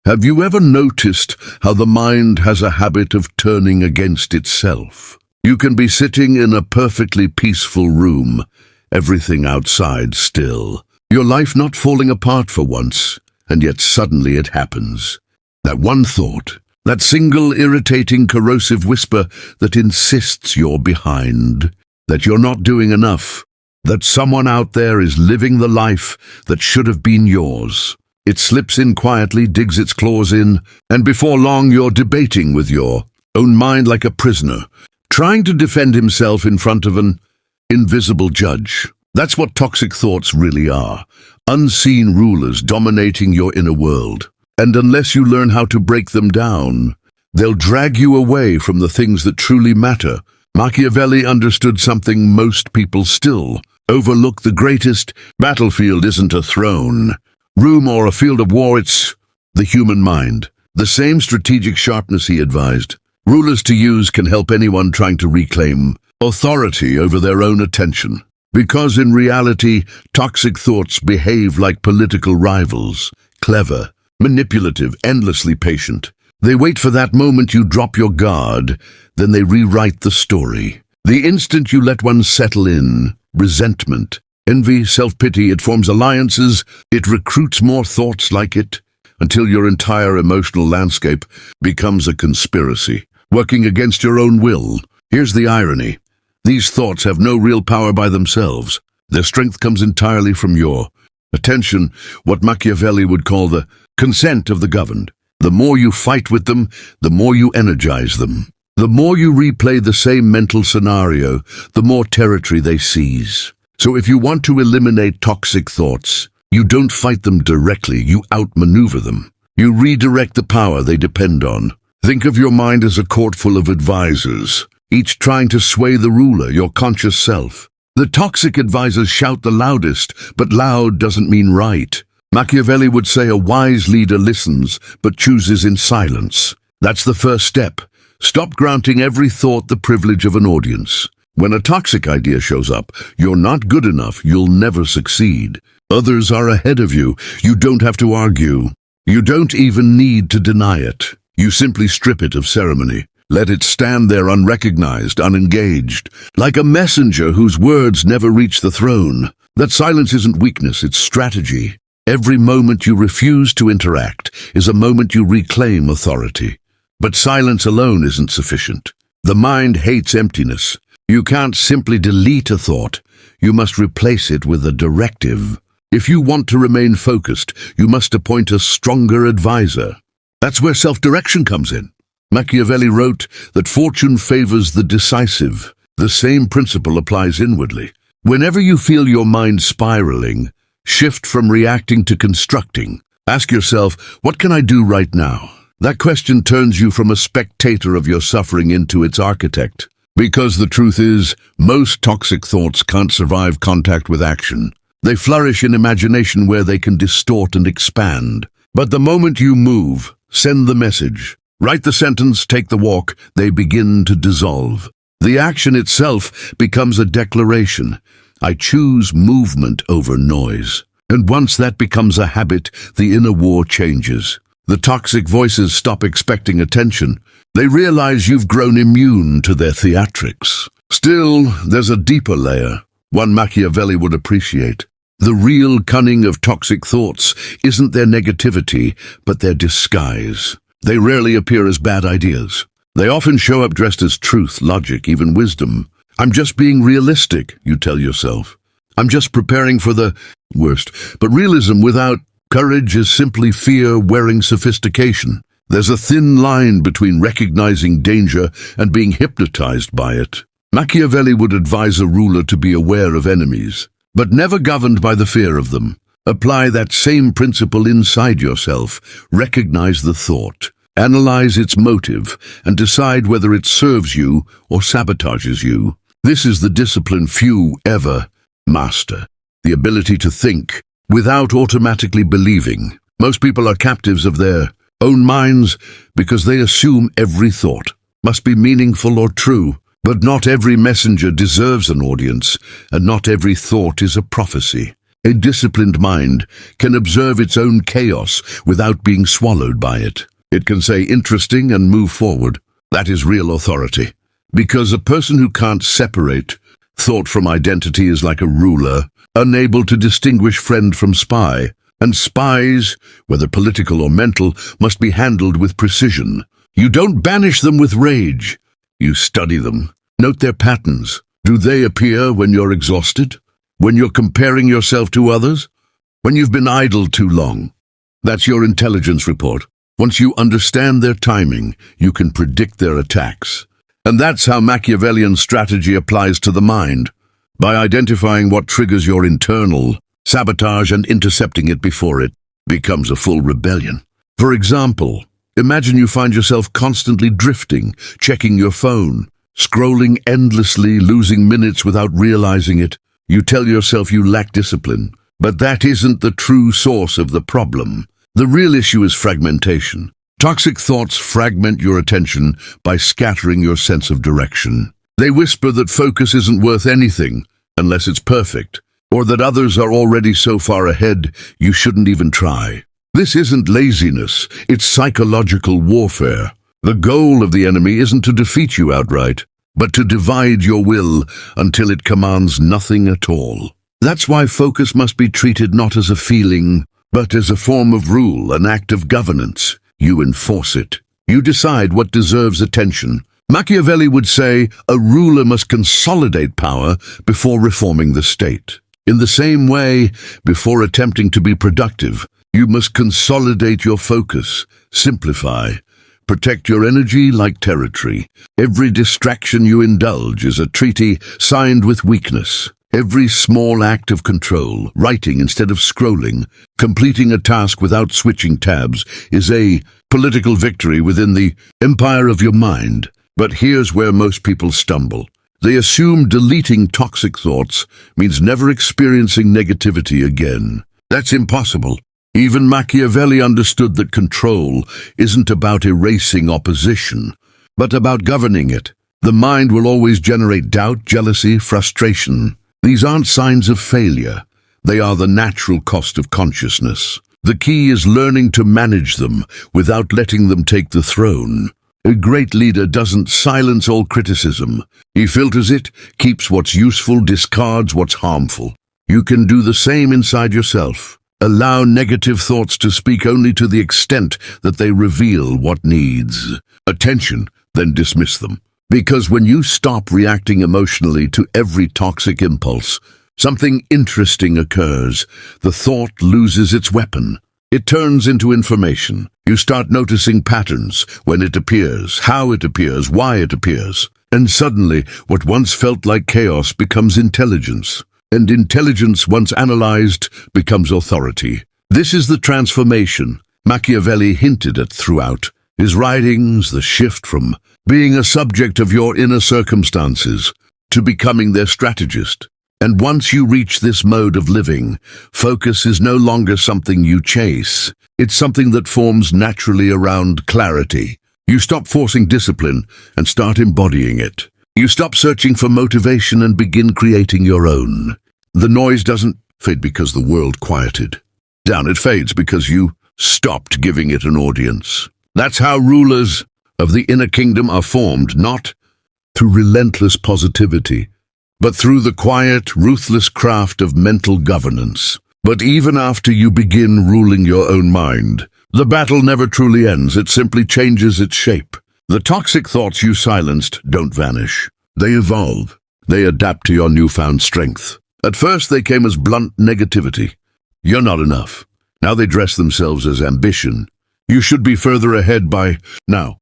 Have you ever noticed how the mind has a habit of turning against itself? You can be sitting in a perfectly peaceful room, everything outside still, your life not falling apart for once, and yet suddenly it happens. That one thought, that single irritating corrosive whisper that insists you're behind, that you're not doing enough, that someone out there is living the life that should have been yours. It slips in quietly, digs its claws in, and before long you're debating with your own mind like a prisoner, trying to defend himself in front of an invisible judge. That's what toxic thoughts really are, unseen rulers dominating your inner world. And unless you learn how to break them down, they'll drag you away from the things that truly matter. Machiavelli understood something most people still overlook: the greatest battlefield isn't a throne, room, or a field of war, it's the human mind. The same strategic sharpness he advised rulers to use can help anyone trying to reclaim authority over their own attention. Because in reality, toxic thoughts behave like political rivals, clever, manipulative, endlessly patient. They wait for that moment you drop your guard, then they rewrite the story. The instant you let one settle in, resentment, envy, self-pity, it forms alliances, it recruits more thoughts like it, until your entire emotional landscape becomes a conspiracy, working against your own will. Here's the irony. These thoughts have no real power by themselves. Their strength comes entirely from your attention, what Machiavelli would call the consent of the governed. The more you fight with them, the more you energize them. The more you replay the same mental scenario, the more territory they seize. So if you want to eliminate toxic thoughts, you don't fight them directly, you outmaneuver them. You redirect the power they depend on. Think of your mind as a court full of advisors, each trying to sway the ruler, your conscious self. The toxic advisors shout the loudest, but loud doesn't mean right. Machiavelli would say a wise leader listens, but chooses in silence. That's the first step. Stop granting every thought the privilege of an audience. When a toxic idea shows up, you're not good enough, you'll never succeed. Others are ahead of you. You don't have to argue. You don't even need to deny it. You simply strip it of ceremony. Let it stand there unrecognized, unengaged, like a messenger whose words never reach the throne. That silence isn't weakness, it's strategy. Every moment you refuse to interact is a moment you reclaim authority. But silence alone isn't sufficient. The mind hates emptiness. You can't simply delete a thought. You must replace it with a directive. If you want to remain focused, you must appoint a stronger advisor. That's where self-direction comes in. Machiavelli wrote that fortune favors the decisive. The same principle applies inwardly. Whenever you feel your mind spiraling, shift from reacting to constructing. Ask yourself, what can I do right now? That question turns you from a spectator of your suffering into its architect. Because the truth is, most toxic thoughts can't survive contact with action. They flourish in imagination where they can distort and expand. But the moment you move, send the message, write the sentence, take the walk, they begin to dissolve. The action itself becomes a declaration. I choose movement over noise. And once that becomes a habit, the inner war changes. The toxic voices stop expecting attention. They realize you've grown immune to their theatrics. Still, there's a deeper layer, one Machiavelli would appreciate. The real cunning of toxic thoughts isn't their negativity, but their disguise. They rarely appear as bad ideas. They often show up dressed as truth, logic, even wisdom. I'm just being realistic, you tell yourself. I'm just preparing for the worst. But realism without courage is simply fear wearing sophistication. There's a thin line between recognizing danger and being hypnotized by it. Machiavelli would advise a ruler to be aware of enemies, but never governed by the fear of them. Apply that same principle inside yourself. Recognize the thought, analyze its motive, and decide whether it serves you or sabotages you. This is the discipline few ever master, the ability to think without automatically believing. Most people are captives of their own minds because they assume every thought must be meaningful or true. But not every messenger deserves an audience, and not every thought is a prophecy. A disciplined mind can observe its own chaos without being swallowed by it. It can say interesting and move forward. That is real authority. Because a person who can't separate thought from identity is like a ruler, unable to distinguish friend from spy. And spies, whether political or mental, must be handled with precision. You don't banish them with rage. You study them. Note their patterns. Do they appear when you're exhausted? When you're comparing yourself to others? When you've been idle too long? That's your intelligence report. Once you understand their timing, you can predict their attacks. And that's how Machiavellian strategy applies to the mind. By identifying what triggers your internal sabotage and intercepting it before it becomes a full rebellion. For example, imagine you find yourself constantly drifting, checking your phone, scrolling endlessly, losing minutes without realizing it. You tell yourself you lack discipline, but that isn't the true source of the problem. The real issue is fragmentation. Toxic thoughts fragment your attention by scattering your sense of direction. They whisper that focus isn't worth anything unless it's perfect, or that others are already so far ahead you shouldn't even try. This isn't laziness, it's psychological warfare. The goal of the enemy isn't to defeat you outright, but to divide your will until it commands nothing at all. That's why focus must be treated not as a feeling, but as a form of rule, an act of governance. You enforce it. You decide what deserves attention. Machiavelli would say a ruler must consolidate power before reforming the state. In the same way, before attempting to be productive, you must consolidate your focus, simplify, protect your energy like territory. Every distraction you indulge is a treaty signed with weakness. Every small act of control, writing instead of scrolling, completing a task without switching tabs, is a political victory within the empire of your mind. But here's where most people stumble. They assume deleting toxic thoughts means never experiencing negativity again. That's impossible. Even Machiavelli understood that control isn't about erasing opposition, but about governing it. The mind will always generate doubt, jealousy, frustration. These aren't signs of failure. They are the natural cost of consciousness. The key is learning to manage them without letting them take the throne. A great leader doesn't silence all criticism. He filters it, keeps what's useful, discards what's harmful. You can do the same inside yourself. Allow negative thoughts to speak only to the extent that they reveal what needs attention, then dismiss them. Because when you stop reacting emotionally to every toxic impulse, something interesting occurs. The thought loses its weapon. It turns into information. You start noticing patterns, when it appears, how it appears, why it appears. And suddenly, what once felt like chaos becomes intelligence. And intelligence, once analyzed, becomes authority. This is the transformation Machiavelli hinted at throughout his writings, the shift from being a subject of your inner circumstances to becoming their strategist. And once you reach this mode of living, focus is no longer something you chase. It's something that forms naturally around clarity. You stop forcing discipline and start embodying it. You stop searching for motivation and begin creating your own. The noise doesn't fade because the world quieted down. It fades because you stopped giving it an audience. That's how rulers of the inner kingdom are formed, not through relentless positivity, but through the quiet, ruthless craft of mental governance. But even after you begin ruling your own mind, the battle never truly ends. It simply changes its shape. The toxic thoughts you silenced don't vanish. They evolve. They adapt to your newfound strength. At first they came as blunt negativity. You're not enough. Now they dress themselves as ambition. You should be further ahead by now.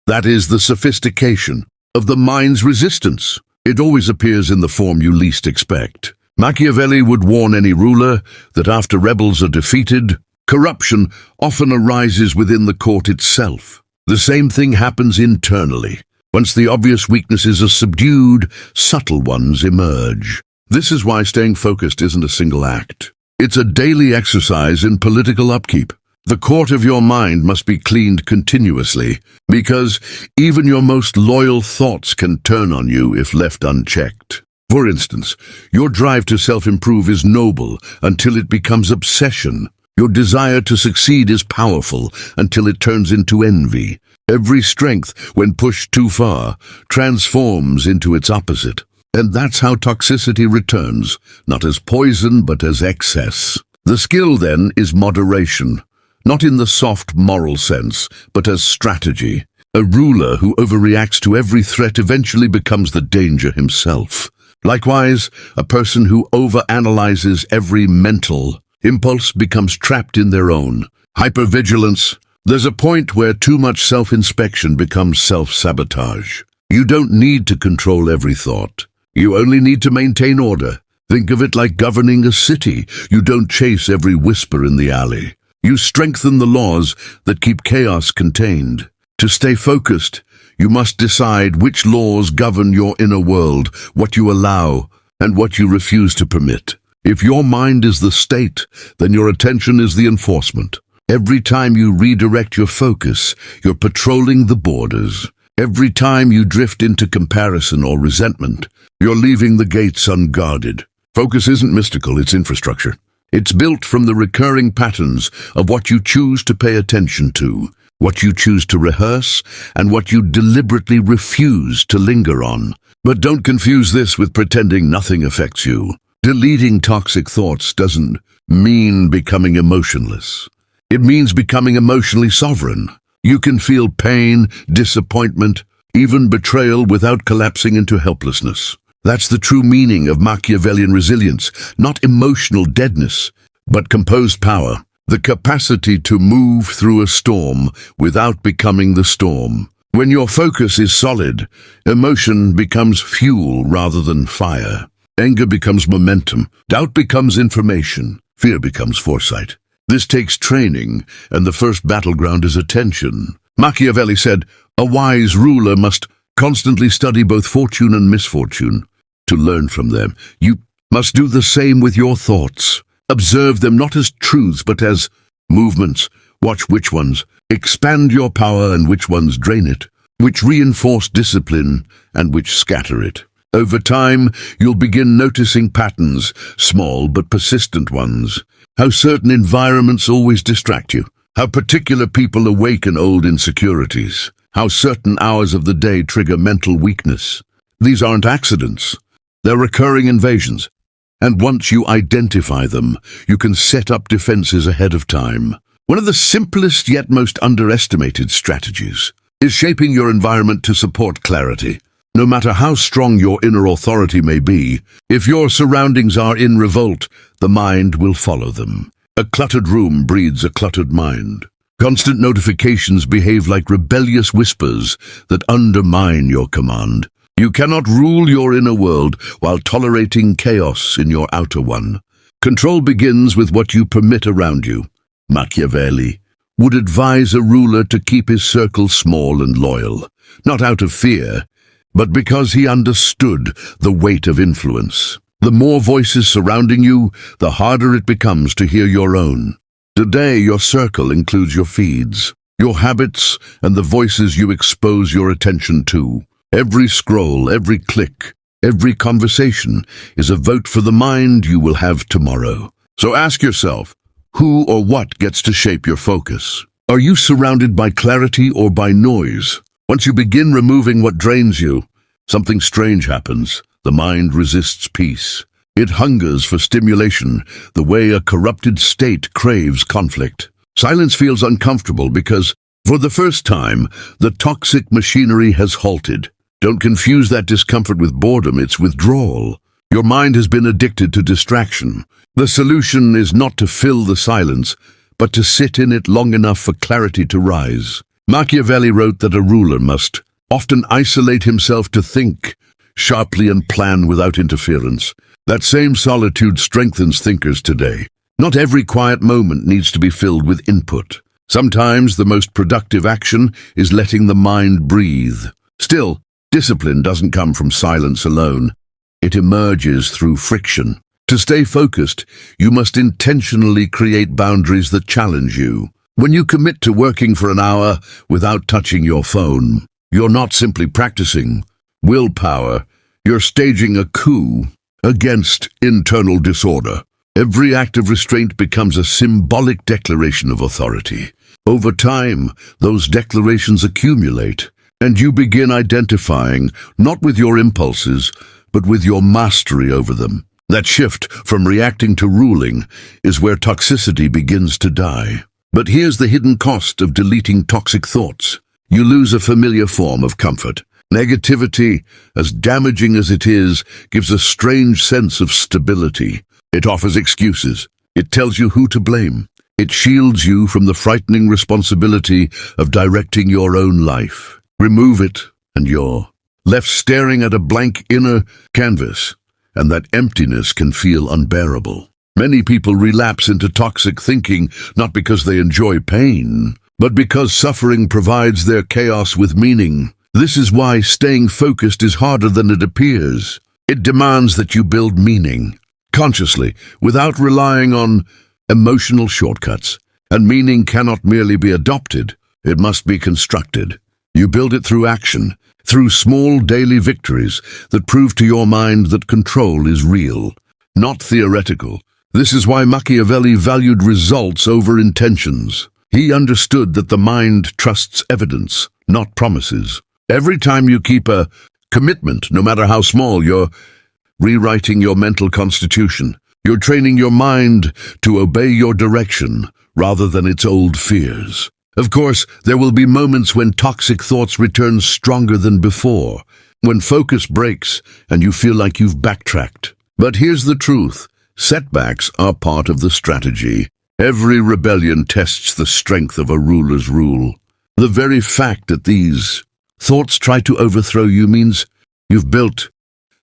That is the sophistication of the mind's resistance. It always appears in the form you least expect. Machiavelli would warn any ruler that after rebels are defeated, corruption often arises within the court itself. The same thing happens internally. Once the obvious weaknesses are subdued, subtle ones emerge. This is why staying focused isn't a single act. It's a daily exercise in political upkeep. The court of your mind must be cleaned continuously, because even your most loyal thoughts can turn on you if left unchecked. For instance, your drive to self-improve is noble until it becomes obsession. Your desire to succeed is powerful until it turns into envy. Every strength, when pushed too far, transforms into its opposite. And that's how toxicity returns, not as poison but as excess. The skill, then, is moderation, not in the soft moral sense, but as strategy. A ruler who overreacts to every threat eventually becomes the danger himself. Likewise, a person who overanalyzes every mental impulse becomes trapped in their own hypervigilance. There's a point where too much self-inspection becomes self-sabotage. You don't need to control every thought. You only need to maintain order. Think of it like governing a city. You don't chase every whisper in the alley. You strengthen the laws that keep chaos contained. To stay focused, you must decide which laws govern your inner world, what you allow, and what you refuse to permit. If your mind is the state, then your attention is the enforcement. Every time you redirect your focus, you're patrolling the borders. Every time you drift into comparison or resentment, you're leaving the gates unguarded. Focus isn't mystical, it's infrastructure. It's built from the recurring patterns of what you choose to pay attention to, what you choose to rehearse, and what you deliberately refuse to linger on. But don't confuse this with pretending nothing affects you. Deleting toxic thoughts doesn't mean becoming emotionless. It means becoming emotionally sovereign. You can feel pain, disappointment, even betrayal without collapsing into helplessness. That's the true meaning of Machiavellian resilience, not emotional deadness, but composed power, the capacity to move through a storm without becoming the storm. When your focus is solid, emotion becomes fuel rather than fire. Anger becomes momentum, doubt becomes information, fear becomes foresight. This takes training, and the first battleground is attention. Machiavelli said, "A wise ruler must constantly study both fortune and misfortune to learn from them. You must do the same with your thoughts. Observe them not as truths but as movements. Watch which ones expand your power and which ones drain it, which reinforce discipline and which scatter it. Over time, you'll begin noticing patterns, small but persistent ones. How certain environments always distract you. How particular people awaken old insecurities. How certain hours of the day trigger mental weakness. These aren't accidents. They're recurring invasions. And once you identify them, you can set up defenses ahead of time. One of the simplest yet most underestimated strategies is shaping your environment to support clarity. No matter how strong your inner authority may be, if your surroundings are in revolt, the mind will follow them. A cluttered room breeds a cluttered mind. Constant notifications behave like rebellious whispers that undermine your command. You cannot rule your inner world while tolerating chaos in your outer one. Control begins with what you permit around you. Machiavelli would advise a ruler to keep his circle small and loyal, not out of fear, but because he understood the weight of influence. The more voices surrounding you, the harder it becomes to hear your own. Today, your circle includes your feeds, your habits, and the voices you expose your attention to. Every scroll, every click, every conversation is a vote for the mind you will have tomorrow. So ask yourself, who or what gets to shape your focus? Are you surrounded by clarity or by noise? Once you begin removing what drains you, something strange happens. The mind resists peace. It hungers for stimulation, the way a corrupted state craves conflict. Silence feels uncomfortable because, for the first time, the toxic machinery has halted. Don't confuse that discomfort with boredom, it's withdrawal. Your mind has been addicted to distraction. The solution is not to fill the silence, but to sit in it long enough for clarity to rise. Machiavelli wrote that a ruler must often isolate himself to think sharply and plan without interference. That same solitude strengthens thinkers today. Not every quiet moment needs to be filled with input. Sometimes the most productive action is letting the mind breathe. Still, discipline doesn't come from silence alone. It emerges through friction. To stay focused, you must intentionally create boundaries that challenge you. When you commit to working for an hour without touching your phone, you're not simply practicing willpower, You're staging a coup against internal disorder. Every act of restraint becomes a symbolic declaration of authority. Over time, those declarations accumulate, and you begin identifying not with your impulses, but with your mastery over them. That shift from reacting to ruling is where toxicity begins to die. But here's the hidden cost of deleting toxic thoughts. You lose a familiar form of comfort. Negativity, as damaging as it is, gives a strange sense of stability. It offers excuses. It tells you who to blame. It shields you from the frightening responsibility of directing your own life. Remove it, and you're left staring at a blank inner canvas, and that emptiness can feel unbearable. Many people relapse into toxic thinking not because they enjoy pain, but because suffering provides their chaos with meaning. This is why staying focused is harder than it appears. It demands that you build meaning consciously, without relying on emotional shortcuts. And meaning cannot merely be adopted, it must be constructed. You build it through action, through small daily victories that prove to your mind that control is real, not theoretical. This is why Machiavelli valued results over intentions. He understood that the mind trusts evidence, not promises. Every time you keep a commitment, no matter how small, you're rewriting your mental constitution. You're training your mind to obey your direction rather than its old fears. Of course, there will be moments when toxic thoughts return stronger than before, when focus breaks and you feel like you've backtracked. But here's the truth. Setbacks are part of the strategy. Every rebellion tests the strength of a ruler's rule. The very fact that these thoughts try to overthrow you means you've built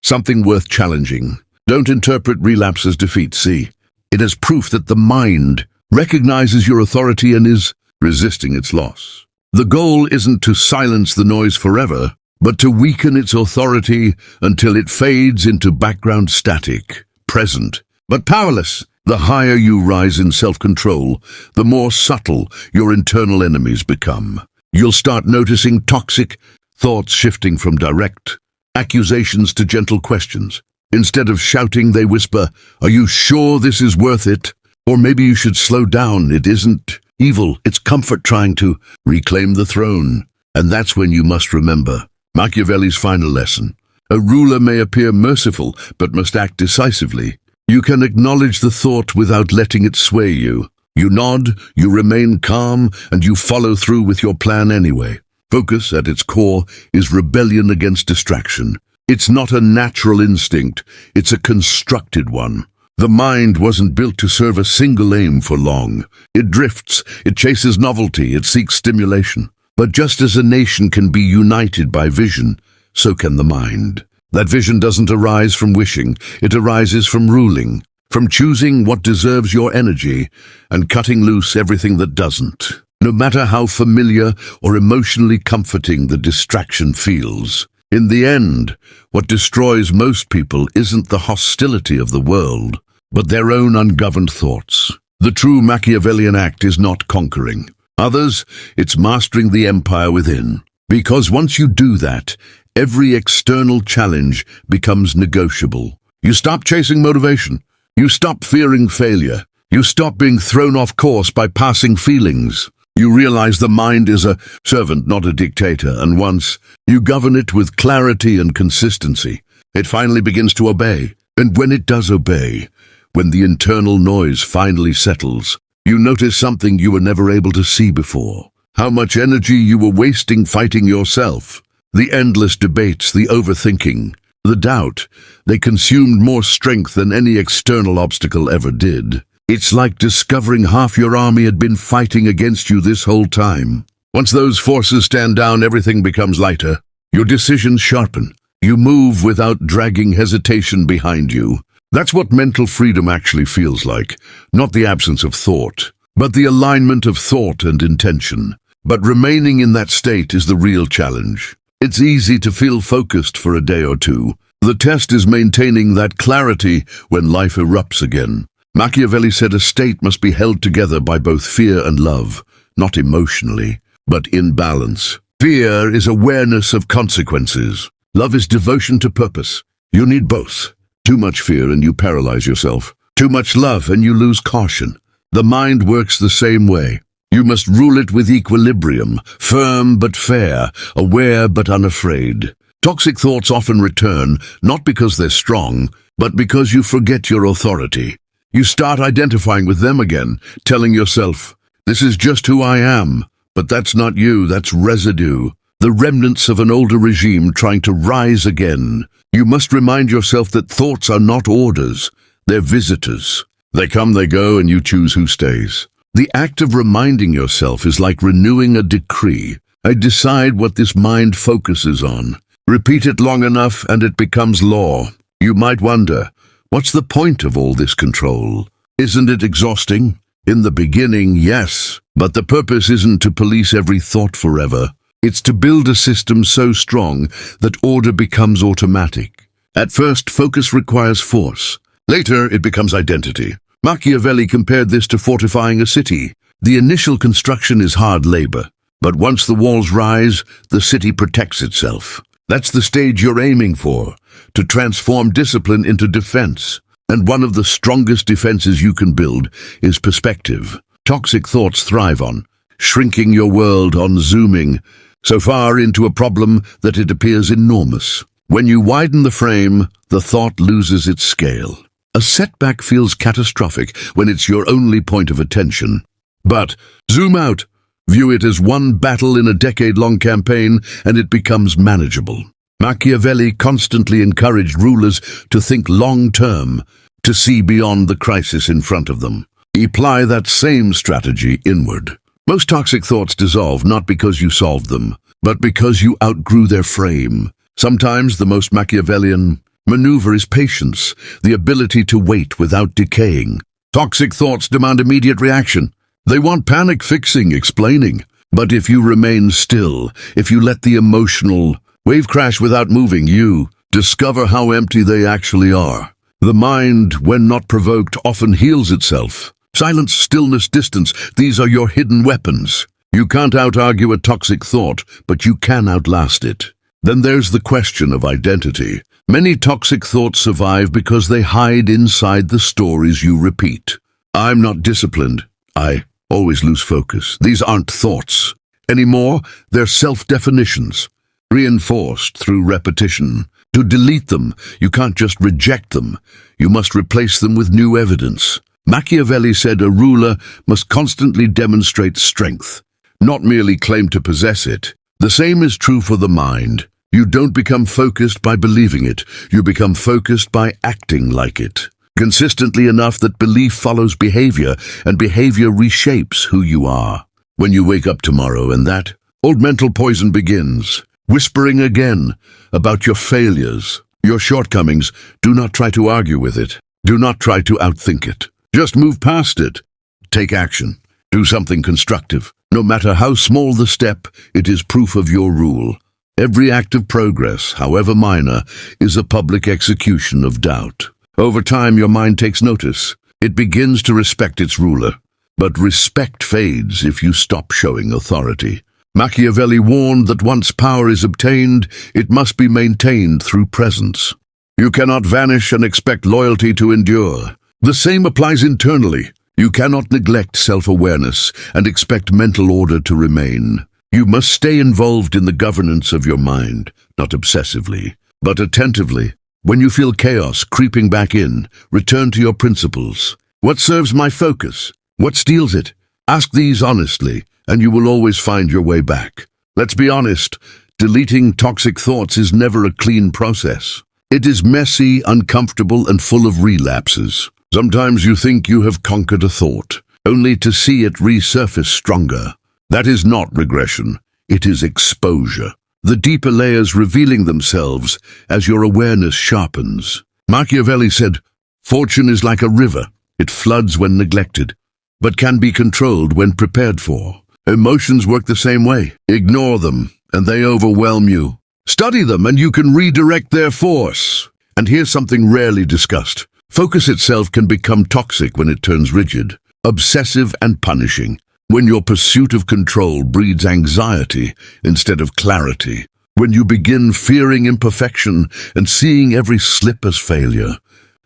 something worth challenging. Don't interpret relapse as defeat. See it as proof that the mind recognizes your authority and is resisting its loss. The goal isn't to silence the noise forever, but to weaken its authority until it fades into background static, present, but powerless. The higher you rise in self-control, the more subtle your internal enemies become. You'll start noticing toxic thoughts shifting from direct accusations to gentle questions. Instead of shouting, they whisper, "Are you sure this is worth it?" Or maybe you should slow down. It isn't evil, it's comfort trying to reclaim the throne. And that's when you must remember Machiavelli's final lesson. A ruler may appear merciful, but must act decisively. You can acknowledge the thought without letting it sway you. You nod, you remain calm, and you follow through with your plan anyway. Focus, at its core, is rebellion against distraction. It's not a natural instinct, it's a constructed one. The mind wasn't built to serve a single aim for long. It drifts, it chases novelty, it seeks stimulation. But just as a nation can be united by vision, so can the mind. That vision doesn't arise from wishing, it arises from ruling, from choosing what deserves your energy and cutting loose everything that doesn't. No matter how familiar or emotionally comforting the distraction feels. In the end, what destroys most people isn't the hostility of the world, but their own ungoverned thoughts. The true Machiavellian act is not conquering others, it's mastering the empire within. Because once you do that, every external challenge becomes negotiable. You stop chasing motivation. You stop fearing failure. You stop being thrown off course by passing feelings. You realize the mind is a servant, not a dictator, and once you govern it with clarity and consistency, it finally begins to obey. And when it does obey, when the internal noise finally settles, you notice something you were never able to see before. How much energy you were wasting fighting yourself. The endless debates, the overthinking, the doubt, they consumed more strength than any external obstacle ever did. It's like discovering half your army had been fighting against you this whole time. Once those forces stand down, everything becomes lighter. Your decisions sharpen. You move without dragging hesitation behind you. That's what mental freedom actually feels like. Not the absence of thought, but the alignment of thought and intention. But remaining in that state is the real challenge. It's easy to feel focused for a day or two. The test is maintaining that clarity when life erupts again. Machiavelli said a state must be held together by both fear and love, not emotionally, but in balance. Fear is awareness of consequences. Love is devotion to purpose. You need both. Too much fear and you paralyze yourself. Too much love and you lose caution. The mind works the same way. You must rule it with equilibrium, firm but fair, aware but unafraid. Toxic thoughts often return, not because they're strong, but because you forget your authority. You start identifying with them again, telling yourself, "This is just who I am." But that's not you, that's residue. The remnants of an older regime trying to rise again. You must remind yourself that thoughts are not orders, they're visitors. They come, they go, and you choose who stays. The act of reminding yourself is like renewing a decree. I decide what this mind focuses on. Repeat it long enough and it becomes law. You might wonder, what's the point of all this control? Isn't it exhausting? In the beginning, yes, but the purpose isn't to police every thought forever. It's to build a system so strong that order becomes automatic. At first, focus requires force. Later, it becomes identity. Machiavelli compared this to fortifying a city. The initial construction is hard labor, but once the walls rise, the city protects itself. That's the stage you're aiming for, to transform discipline into defense. And one of the strongest defenses you can build is perspective. Toxic thoughts thrive on shrinking your world, on zooming so far into a problem that it appears enormous. When you widen the frame, the thought loses its scale. A setback feels catastrophic when it's your only point of attention. But zoom out, view it as one battle in a decade-long campaign, and it becomes manageable. Machiavelli constantly encouraged rulers to think long-term, to see beyond the crisis in front of them. Apply that same strategy inward. Most toxic thoughts dissolve not because you solved them, but because you outgrew their frame. Sometimes the most Machiavellian maneuver is patience, the ability to wait without decaying. Toxic thoughts demand immediate reaction. They want panic fixing, explaining. But if you remain still, if you let the emotional wave crash without moving, you discover how empty they actually are. The mind, when not provoked, often heals itself. Silence, stillness, distance, these are your hidden weapons. You can't out-argue a toxic thought, but you can outlast it. Then there's the question of identity. Many toxic thoughts survive because they hide inside the stories you repeat. I'm not disciplined. I always lose focus. These aren't thoughts anymore. They're self-definitions, reinforced through repetition. To delete them, you can't just reject them. You must replace them with new evidence. Machiavelli said a ruler must constantly demonstrate strength, not merely claim to possess it. The same is true for the mind. You don't become focused by believing it. You become focused by acting like it. Consistently enough that belief follows behavior, and behavior reshapes who you are. When you wake up tomorrow and that old mental poison begins, whispering again about your failures, your shortcomings, do not try to argue with it. Do not try to outthink it. Just move past it. Take action. Do something constructive. No matter how small the step, it is proof of your rule. Every act of progress, however minor, is a public execution of doubt. Over time, your mind takes notice. It begins to respect its ruler. But respect fades if you stop showing authority. Machiavelli warned that once power is obtained, it must be maintained through presence. You cannot vanish and expect loyalty to endure. The same applies internally. You cannot neglect self-awareness and expect mental order to remain. You must stay involved in the governance of your mind, not obsessively, but attentively. When you feel chaos creeping back in, return to your principles. What serves my focus? What steals it? Ask these honestly, and you will always find your way back. Let's be honest, deleting toxic thoughts is never a clean process. It is messy, uncomfortable, and full of relapses. Sometimes you think you have conquered a thought, only to see it resurface stronger. That is not regression, it is exposure. The deeper layers revealing themselves as your awareness sharpens. Machiavelli said, "Fortune is like a river. It floods when neglected, but can be controlled when prepared for." Emotions work the same way. Ignore them, and they overwhelm you. Study them, and you can redirect their force. And here's something rarely discussed. Focus itself can become toxic when it turns rigid, obsessive and punishing. When your pursuit of control breeds anxiety instead of clarity. when you begin fearing imperfection and seeing every slip as failure.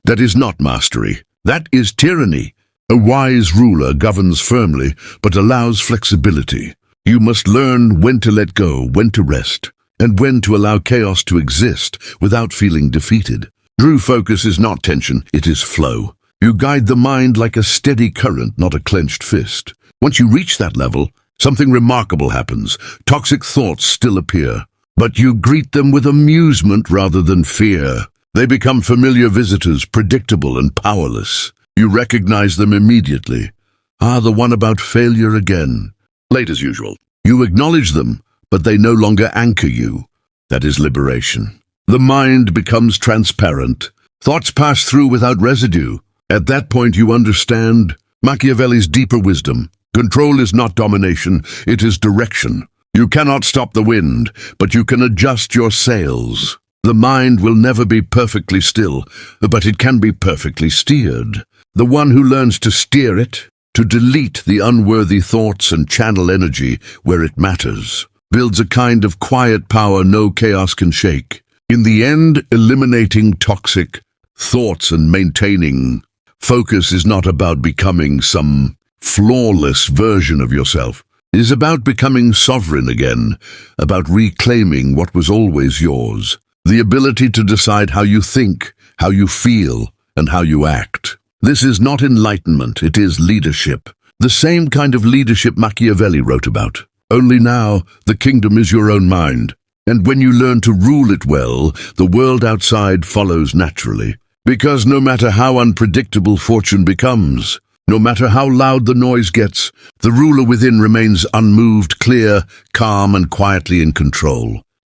That is not mastery. That is tyranny. A wise ruler governs firmly, but allows flexibility. You must learn when to let go, when to rest, and when to allow chaos to exist without feeling defeated. True focus is not tension, it is flow. You guide the mind like a steady current, not a clenched fist. Once you reach that level, something remarkable happens. Toxic thoughts still appear, but you greet them with amusement rather than fear. They become familiar visitors, predictable and powerless. You recognize them immediately. The one about failure again. Late as usual. You acknowledge them, but they no longer anchor you. That is liberation. The mind becomes transparent. Thoughts pass through without residue. At that point you understand Machiavelli's deeper wisdom. Control is not domination, it is direction. You cannot stop the wind, but you can adjust your sails. The mind will never be perfectly still, but it can be perfectly steered. The one who learns to steer it, to delete the unworthy thoughts and channel energy where it matters, builds a kind of quiet power no chaos can shake. In the end, eliminating toxic thoughts and maintaining focus is not about becoming some flawless version of yourself. It is about becoming sovereign again, about reclaiming what was always yours. The ability to decide how you think, how you feel, and how you act. This is not enlightenment, it is leadership. The same kind of leadership Machiavelli wrote about. Only now, the kingdom is your own mind. And when you learn to rule it well, the world outside follows naturally. Because no matter how unpredictable fortune becomes, no matter how loud the noise gets, the ruler within remains unmoved, clear, calm, and quietly in control.